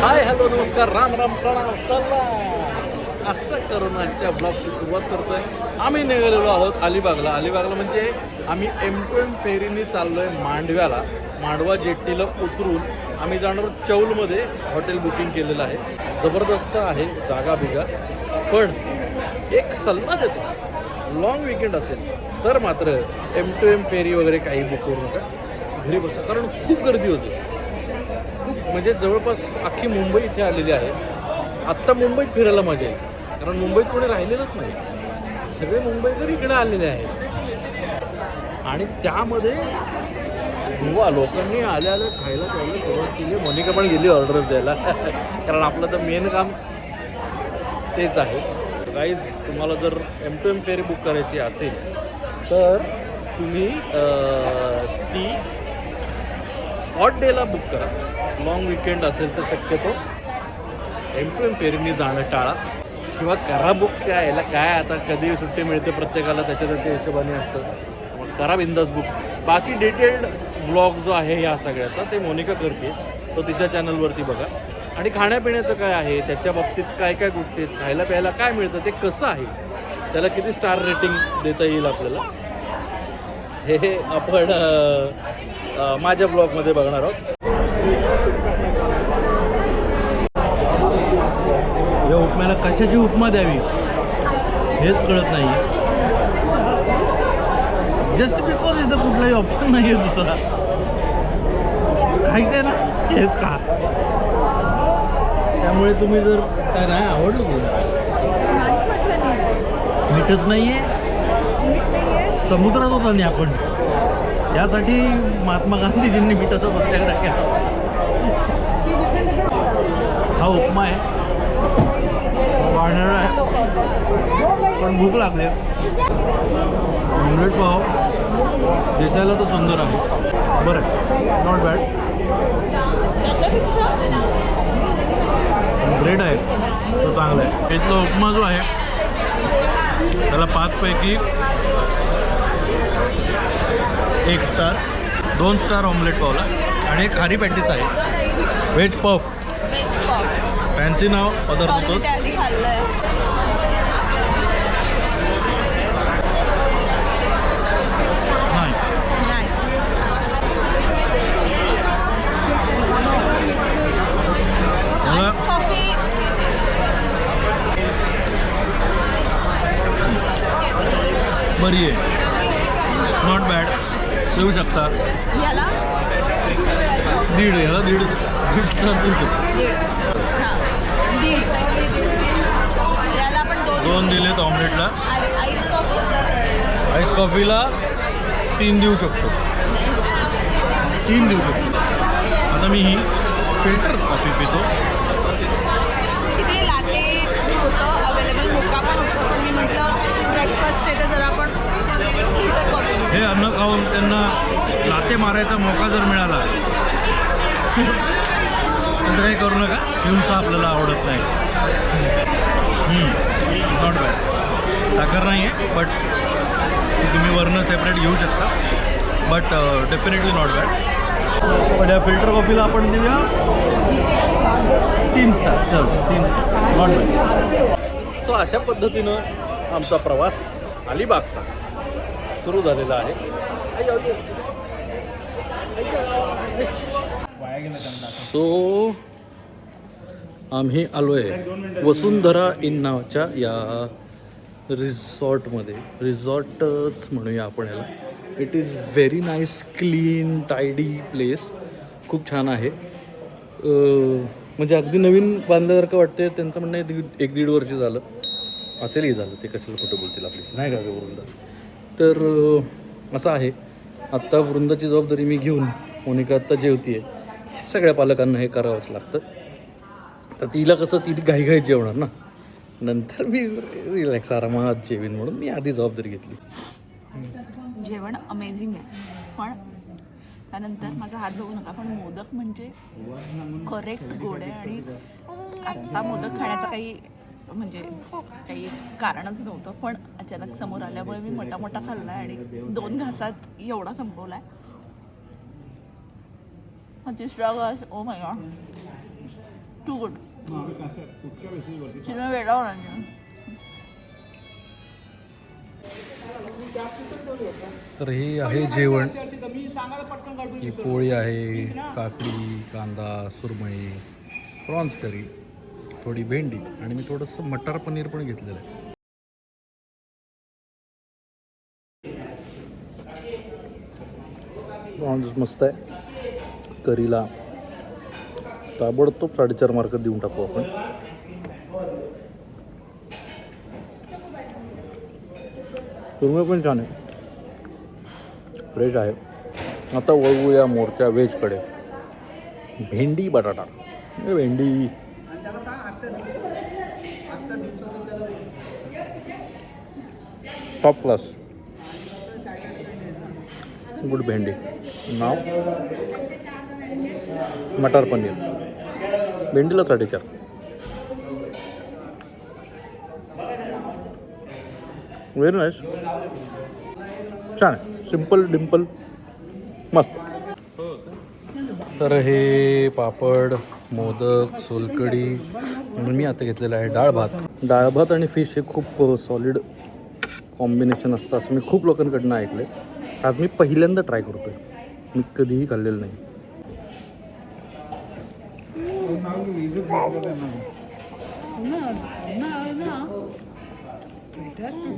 Hi hello नमस्कार राम राम प्रणाम चला असं करून आजच्या ब्लॉगची सुरुवात करतोय. आम्ही निघालेलो आहोत अलिबागला. अलिबागला म्हणजे आम्ही M2M फेरीने चाललो आहे मांडव्याला. मांडवा जेट्टीला उतरून आम्ही जाणार आहोत चौलमध्ये. हॉटेल बुकिंग केलेलं आहे. जबरदस्त आहे जागा बिगा. पण एक सल्ला देतो, लॉंग विकेंड असेल तर मात्र M2M फेरी वगैरे काही बुक करू नका, घरी बसा. कारण खूप गर्दी होती. खूप म्हणजे जवळपास अख्खी मुंबई इथे आलेली आहे. आत्ता मुंबईत फिरायला मजा येईल, कारण मुंबईत कोणी राहिलेलंच नाही. सगळे मुंबईकर इकडे आलेले आहेत. आणि त्यामध्ये गोवा लोकांनी आल्या खायला प्यायला सुरुवात केली. मोनिका पण गेली ऑर्डर्स द्यायला कारण आपलं तर मेन काम तेच आहे. गाईज, तुम्हाला जर M2M फेरी बुक करायची असेल तर तुम्ही ती ऑड डेला बुक करा. लॉंग विकेंड असेल तर शक्यतो M2M फेरीने जाणं टाळा, किंवा करा बुक. काय याला काय, आता कधी सुट्टी मिळते प्रत्येकाला त्याच्या हिशोबाने असतं. मग करा बिंदास बुक. बाकी डिटेल्ड व्लॉग जो आहे या सगळ्याचा ते मोनिका करते, तो तिच्या चॅनलवरती बघा. आणि खाण्यापिण्याचं काय आहे, त्याच्या बाबतीत काय काय गोष्टी आहेत, खायला प्यायला काय मिळतं, ते कसं आहे, त्याला किती स्टार रेटिंग देता येईल आपल्याला, हे आपण माझ्या ब्लॉगमध्ये बघणार आहोत. या उपम्याला कशाची उपमा द्यावी हेच कळत नाही. जस्ट बिकॉज इथं कुठलाही ऑप्शन नाही आहे दुसरा. खायचं ना हेच का, त्यामुळे तुम्ही जर काय नाही आवडलं तुला, मीठच नाही आहे. समुद्रात होता नाही आपण, यासाठी महात्मा गांधीजींनी मिठाचा सत्याग्रह केला. हा उपमा आहे, वाढणार आहे, पण भूक लागली. ऑमलेट पाव दिसायला तर सुंदर आहे, बरं नॉट बॅड. ब्रेड आहे तो चांगला आहे. इथला उपमा जो आहे त्याला 5 पैकी 1 स्टार, 2 स्टार ऑमलेट पावला, आणि एक खारी पॅटीस आहे. व्हेज पफ, फॅन्सी नाव पदार्थ होतो. बरी आहे, नॉट बॅड, देऊ शकता. याला दीड स्टार देऊ शकतो. याला आपण 2 दिलेत ऑमलेटला. आईस कॉफीला 3 देऊ शकतो. 3 देऊ शकतो. आता मी ही फिल्टर कॉफी पितो. तिथे लाटे होतं अवेलेबल, मोका पण होतं, पण मी म्हटलं ब्रेकफास्ट आहे तर जर आपण फिल्टर कॉफी. हे अन्न खाऊन त्यांना लाटे मारायचा मोका जर मिळाला तसं काही करू नका. हिंसा आपल्याला आवडत नाही. Not bad. साखर नाही आहे, बट तुम्ही वरनं सेपरेट घेऊ शकता, बट डेफिनेटली नॉट बॅड. पण या फिल्टर कॉफीला आपण देऊया 3 स्टार. चल 3 स्टार, नॉट बॅड. सो अशा पद्धतीनं आमचा प्रवास अलिबागचा सुरू झालेला आहे. सो आम्ही आलो आहे वसुंधरा इन नावाच्या या रिसॉर्टमध्ये. रिसॉर्टच म्हणूया आपण याला. It is very nice, clean, tidy place. खूप छान आहे. म्हणजे अगदी नवीन बांधल्यासारखं वाटते. त्यांचं म्हणणं आहे 1-1.5 वर्ष झालं असेलही झालं, ते कशाला खोटं बोलतील आपल्याशी, नाही का वृंदा. तर असं आहे. आत्ता वृंदाची जबाबदारी मी घेऊन, मोनिका आत्ता जेवती आहे. सगळ्या पालकांना हे करावंच लागतं. तर तिला कसं, ती घाईघाईत जेवणार ना, नंतर मी रिलॅक्स आरामात जेवीन म्हणून मी आधी जबाबदारी घेतली. जेवण अमेझिंग आहे, पण त्यानंतर माझा हात बघू नका, पण मोदक म्हणजे करेक्ट गोड आहे. आणि आत्ता मोदक खाण्याचा काही कारणच नव्हतं, पण अचानक समोर आल्यामुळे मी मोठा खाल्ला आणि 2 घासात एवढा संपवलाय. तिसरा घास, oh my god, too good chicken वेगळा होणार नाही. तर हे आहे जेवण. ही पोळी आहे, काकडी, कांदा, सुरमई, प्रॉन्स करी, थोडी भेंडी आणि मी थोडंसं मटर पनीर पण घेतलेलं आहे. प्रॉन्स मस्त आहे. करीला ताबडतोब 4.5 मार्क देऊन टाकू आपण. सुरमई पण छान आहे, फ्रेश आहे. आता वळूया मोरच्या व्हेजकडे. भेंडी बटाटा, भेंडी टॉप क्लास, गुड भेंडी. नाव मटर पनीर, भेंडीला 4.5. व्हेरी नाईस, छान आहे, सिम्पल डिम्पल, मस्त. तर हे पापड, मोदक, सोलकढी म्हणून मी आता घेतलेलं आहे डाळ भात. डाळ भात आणि फिश हे खूप सॉलिड कॉम्बिनेशन असतं असं मी खूप लोकांकडनं ऐकलं आहे. आज मी पहिल्यांदा ट्राय करतो आहे, मी कधीही खाल्लेलं नाही.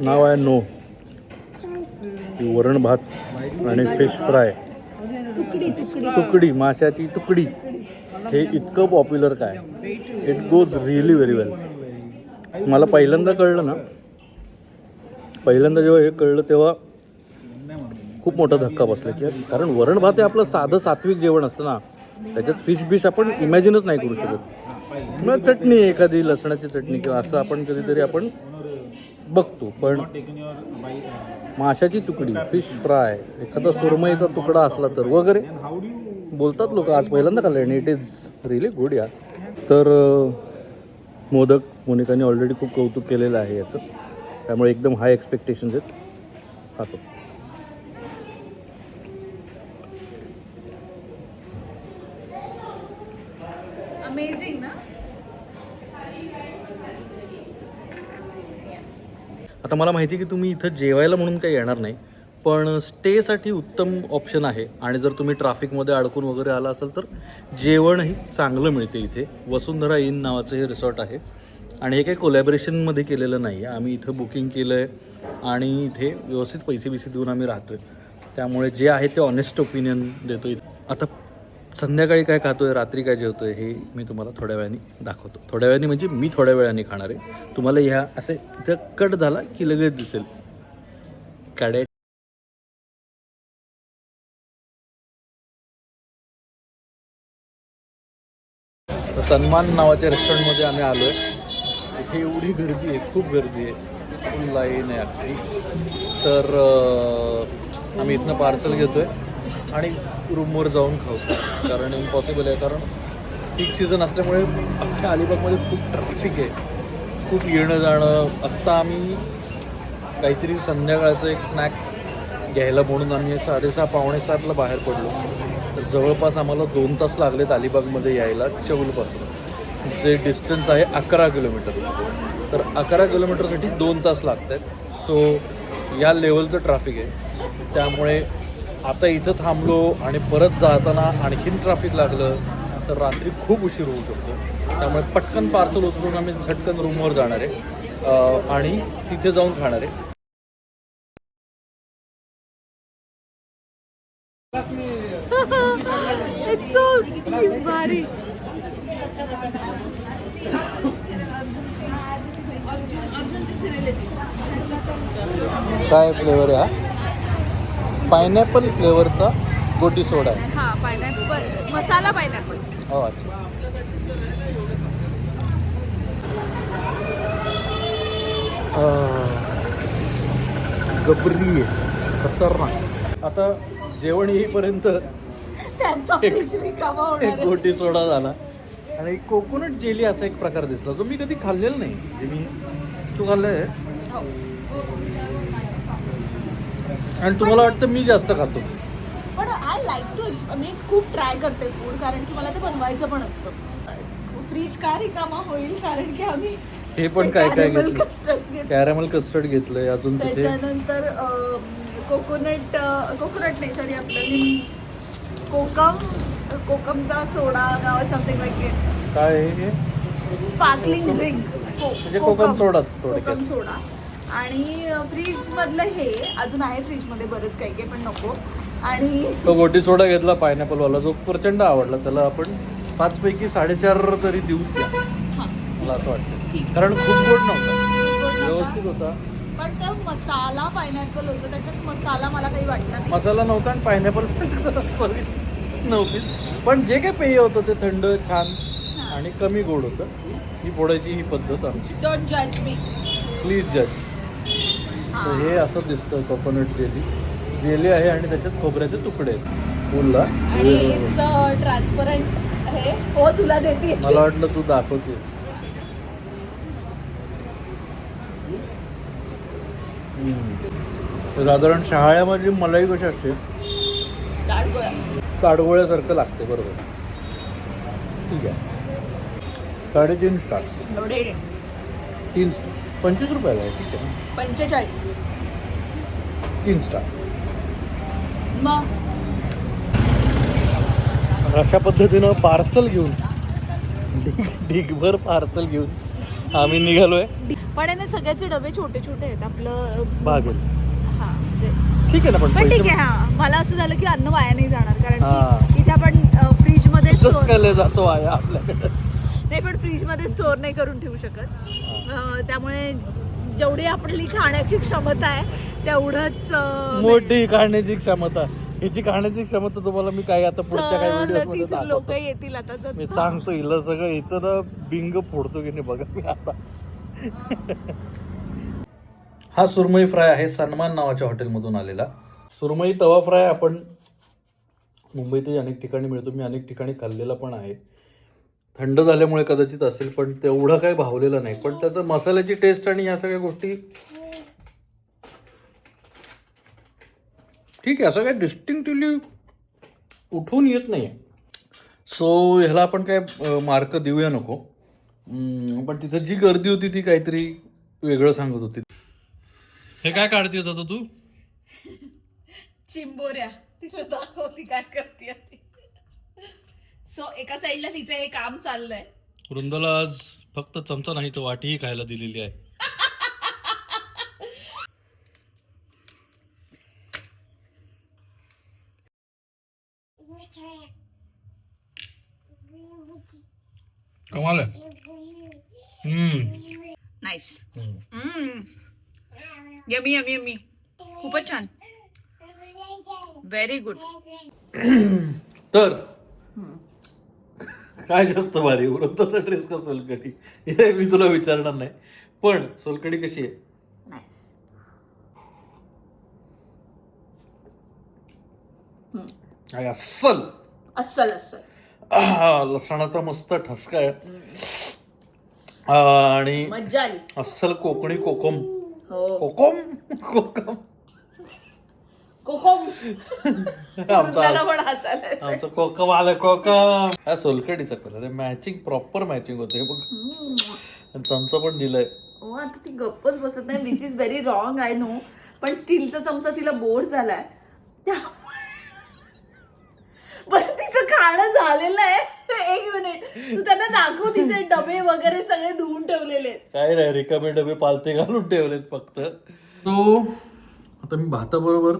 नाव आहे नो. वरण भात आणि फिश फ्राय, तुकडी, माशाची तुकडी, हे इतकं पॉप्युलर काय, इट गोज रिअली व्हेरी वेल. मला पहिल्यांदा कळलं ना, पहिल्यांदा जेव्हा हे कळलं तेव्हा खूप मोठा धक्का बसला की कारण वरण भात हे आपलं साधं सात्विक जेवण असतं ना, त्याच्यात फिश बिश आपण इमॅजिनच नाही करू शकत. मग चटणी, एखादी लसणाची चटणी किंवा असं आपण कधीतरी आपण बघतो, पण माशाची तुकडी, फिश फ्राय, एखादा सुरमईचा तुकडा असला तर वगैरे बोलतात लोक. आज पहिल्यांदा खाल्लं आणि इट इज रिअली गुड या. तर मोदक मोनिकाने ऑलरेडी खूप कौतुक केलेलं आहे याचं, त्यामुळे एकदम हाय एक्सपेक्टेशन्स आहेत. खातो. अमेझिंग ना. आता मला माहिती आहे की तुम्ही इथं जेवायला म्हणून काही येणार नाही, पण स्टेसाठी उत्तम ऑप्शन आहे. आणि जर तुम्ही ट्रॅफिकमध्ये अडकून वगैरे आला असाल तर जेवणही चांगलं मिळते इथे. वसुंधरा इन नावाचं हे रिसॉर्ट आहे आणि हे काही कोलॅबरेशनमध्ये केलेलं नाही आहे. आम्ही इथं बुकिंग केलं आहे आणि इथे व्यवस्थित पैसे देऊन आम्ही राहतो आहे, त्यामुळे जे आहे ते ऑनेस्ट ओपिनियन देतो इथे. आता संध्याकाळी काय खातो आहे, रात्री काय जेवतो आहे, हे मी तुम्हाला थोड्या वेळाने दाखवतो. थोड्या वेळाने म्हणजे मी थोड्या वेळाने खाणार आहे. तुम्हाला ह्या असे इथं कट झाला की लगेच दिसेल. कडे सन्मान नावाच्या रेस्टॉरंटमध्ये आम्ही आलो आहे. इथे एवढी गर्दी आहे, खूप गर्दी आहे, फुल लाईन आहे अख्खी. तर आम्ही इथनं पार्सल घेतो आहे आणि रूमवर जाऊन खाऊ, कारण इम्पॉसिबल आहे. कारण पीक सीझन असल्यामुळे अख्ख्या अलिबागमध्ये खूप ट्रॅफिक आहे, खूप येणं जाणं. आत्ता आम्ही काहीतरी संध्याकाळचं एक स्नॅक्स घ्यायला म्हणून आम्ही 6:30 पावणे 7ला बाहेर पडलो. तर जवळपास आम्हाला 2 तास लागलेत अलिबागमध्ये यायला चौलपासून, जे डिस्टन्स आहे 11 किलोमीटर. तर 11 किलोमीटरसाठी 2 तास लागत आहेत. सो या लेवलचं ट्रॅफिक आहे, त्यामुळे आता इथं थांबलो आणि परत जाताना आणखीन ट्रॅफिक लागलं तर रात्री खूप उशीर होऊ शकतो. त्यामुळे पटकन पार्सल उचलून आम्ही झटकन रूमवर जाणार आहे आणि तिथे जाऊन खाणार आहे. It's so भारी. काय फ्लेवर आहे हा? पायनॅपल फ्लेवरचा गोटी सोडा आहे. हा, पायनॅपल मसाला पायनॅपल. हो, अच्छा. जबरी आहे, खतरनाक. आता जेवण येईपर्यंत त्यांचा फ्रीज रिकामा होणार एक आहे. गोटी सोडा झाला आणि कोकोनट जेली असा एक प्रकार दिसला जो मी कधी खाल्लेला नाही. म्हणजे तू खाल्लंय हो. आणि तुम्हाला वाटतं मी जास्त खातो. पण आय लाईक टू मी खूप ट्राय करते फूड, कारण की मला ते बनवायचं पण असतं. फ्रीज का रिकामा होईल कारण की आम्ही हे पण काय काय caramel घेतलं custard घेतलं. कॅरमल कस्टर्ड घेतलंय अजून तिथे त्याच्यानंतर कोकोनट नाही सॉरी आपलं कोकमचा सोडा गाव समथिंग लाईक काय आहे हे स्पार्कलिंग ड्रिंक म्हणजे कोकम सोडाच थोडक्यात. कोकम सोडा आणि फ्रीज मधलं हे अजून आहे फ्रीज मध्ये बरंच काही काही पण नको. आणि तो गोटी सोडा घेतला पायनॅपल वाला जो प्रचंड आवडला त्याला आपण 5 पैकी 4.5 तरी देऊच या हा, मला असं वाटतं ठीक. कारण खूप गोड नव्हता गोड नव्हता. व्यवस्थित होता. पण तो मसाला पायनॅपल होता त्याच्यात मसाला मला काही वाटला नाही. मसाला नव्हता आणि पायनॅपल पण नव्हतीच पण जे काही पेय होतं ते थंड छान आणि कमी गोड होतं. ही फोडायची ही पद्धत आमची. डोंट जज मी. प्लीज जज. तर हे असं दिसतं कोकोनट जेली आहे आणि त्याच्यात खोबऱ्याचे तुकडे आहेत फुलला. आणि इट्स ट्रान्सपरंट आहे. हो तुला देते. मला वाटलं तू दाखवते. साधारण शहाळ्यामध्ये मलाई कशी असते काडगोळ्यासारखं लागते बरोबर. ठीक आहे 3.5 स्टार. 3 स्टार 25 रुपयाला आहे. ठीक आहे 45. 3 स्टार. मग अशा पद्धतीनं पार्सल घेऊन ढीगभर पार्सल घेऊन आम्ही निघालोय. पण आहे ना सगळ्याचे डबे छोटे छोटे आहेत आपलं भागेल. हा म्हणजे ठीक आहे ना पण पण ठीक पैसे आहे. हा मला असं झालं की अन्न वाया नाही जाणार कारण हा. की इथे आपण फ्रीज मध्ये तसंच केलं जातो आहे आपल्याकडे. नाही पण फ्रीज मध्ये स्टोअर नाही करून ठेवू शकत. त्यामुळे जेवढी आपली खाण्याची क्षमता आहे तेवढंच मोठी खाण्याची क्षमता. याची खाण्याची क्षमता तुम्हाला मी काय आता पुढच्या काही व्हिडिओ मध्ये लोक दाखवतो. येतील आता जर मी सांगतो हिला सगळं हिचं ना बिंग फोडतो की नाही बघा मी आता. हा सुरमई फ्राय आहे सन्मान नावाच्या हॉटेलमधून आलेला. सुरमई तवा फ्राय आपण मुंबईतही अनेक ठिकाणी मिळतो. मी अनेक ठिकाणी खाल्लेला पण आहे. थंड झाल्यामुळे कदाचित असेल पण तेवढं काही भावलेलं नाही. पण त्याचं मसाल्याची टेस्ट आणि ह्या सगळ्या गोष्टी ठीक आहे. असं काही डिस्टिंक्टिव्हली उठून येत नाही आहे. सो ह्याला आपण काय मार्क देऊया नको. पण तिथं जी गर्दी होती ती काहीतरी वेगळं सांगत होती. हे काय काढतेस आता तू? चिंबोऱ्या तिला दाखवती काय करते. सो एका साईडला तिचं हे काम चाललंय. वृंदाला आज फक्त चमचा नाही तर वाटीही खायला दिलेली आहे. कमाल आहे. नाईस. Yummy yummy yummy. खूपच छान. Very good. तर काय जास्त भारी वृंदाचा ड्रेस का सोलकडी हे मी तुला विचारणार नाही. पण सोलकडी कशी आहे? नाईस. काय अस्सल अस्सल अस्सल. लसणाचा मस्त ठसका आहे आणि मज्जा आली. अस्सल कोकणी कोकम. हो कोकम कोकम कोकम. आमचा पण हसायला येतंय. आमचं कोकम आलं कोकम. हा सोलकडीचा कलर आहे. मॅचिंग प्रॉपर मॅचिंग होते बघ. आणि चमचा पण दिलाय. हो आता ती गप्पच बसत नाही which is very wrong I know. पण स्टीलचा चमचा तिला बोर झालाय त्यामुळे पण तिचं खाणं झालेलं आहे. एक मिनिट तू त्यांना दाखव तिचे डबे वगैरे सगळे धुवून ठेवलेले आहेत. काय नाही रिकामे डबे पालते घालून ठेवलेत फक्त. तो आता मी भाताबरोबर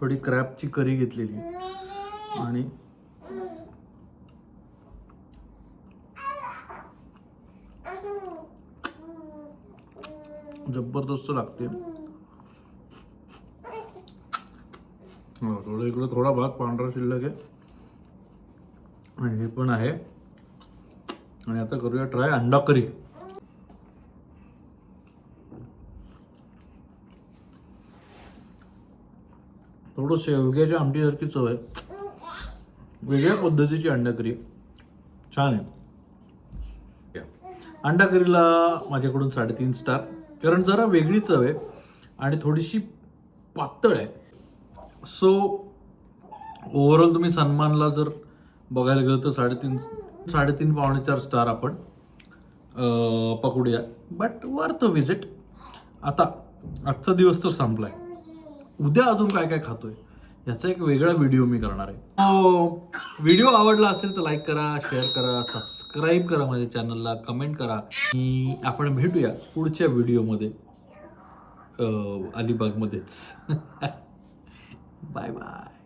थोडी क्रॅबची करी घेतलेली आणि जबरदस्त लागते. थोडं इकडे थोडा भात पांढरा शिल्लक आहे आणि हे पण आहे. आणि आता करूया ट्राय अंडा करी. थोडं शेवग्याच्या आमटीसारखी चव आहे. वेगळ्या पद्धतीची अंडा करी छान आहे. अंडा करीला माझ्याकडून 3.5 स्टार कारण जरा वेगळी चव आहे आणि थोडीशी पातळ आहे. सो ओव्हरऑल तुम्ही सन्मानला जर बघायला गेलं तर 3.5 3.5 पावणे 4 स्टार आपण पकडूया, बट वर्थ विजिट. आता आजचा दिवस तर संपलाय, उद्या अजून काय काय खातोय याचा एक वेगळा व्हिडिओ मी करणार आहे. व्हिडिओ आवडला असेल तर लाईक करा, शेअर करा, सबस्क्राईब करा माझ्या चॅनलला, कमेंट करा आणि आपण भेटूया पुढच्या व्हिडिओमध्ये अलिबागमध्येच. Bye bye.